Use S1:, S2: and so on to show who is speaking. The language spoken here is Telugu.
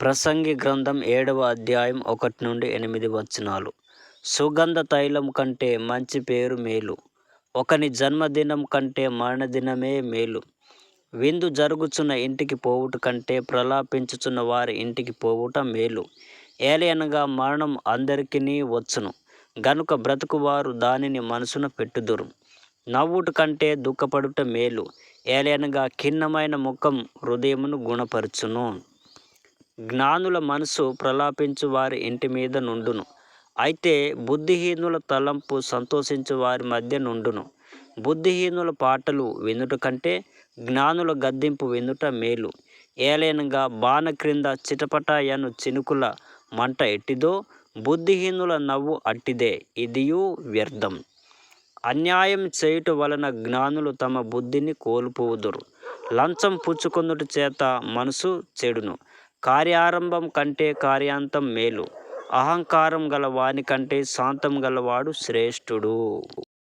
S1: ప్రసంగి గ్రంథం 7వ అధ్యాయం 1-8 వచనాలు. సుగంధ తైలం కంటే మంచి పేరు మేలు, ఒకని జన్మదినం కంటే మరణదినమే మేలు. విందు జరుగుచున్న ఇంటికి పోవుట కంటే ప్రలాపించుచున్న వారి ఇంటికి పోవుట మేలు. ఏలయనగా మరణం అందరికినీ వచ్చును, గనుక బ్రతుకువారు దానిని మనసున పెట్టుదురు. నవ్వుట కంటే దుఃఖపడుట మేలు, ఏలయనగా ఖిన్నమైన ముఖం హృదయమును గుణపరచును. జ్ఞానుల మనసు ప్రలాపించు వారి ఇంటి మీద నుండును, అయితే బుద్ధిహీనుల తలంపు సంతోషించు వారి మధ్య నుండును. బుద్ధిహీనుల పాటలు వినుట కంటే జ్ఞానుల గద్దింపు వినుట మేలు. ఏలయనగా బాణ క్రింద చిటపటయను చినుకుల మంట ఎట్టిదో, బుద్ధిహీనుల నవ్వు అట్టిదే, ఇదియు వ్యర్థం. అన్యాయం చేయుట వలన జ్ఞానులు తమ బుద్ధిని కోల్పోవుదురు. లంచం పుచ్చుకొనుట చేత మనసు చెడును. కార్యారంభం కంటే కార్యాంతం మేలు, అహంకారం గల వాని కంటే శాంతం గలవాడు శ్రేష్ఠుడు.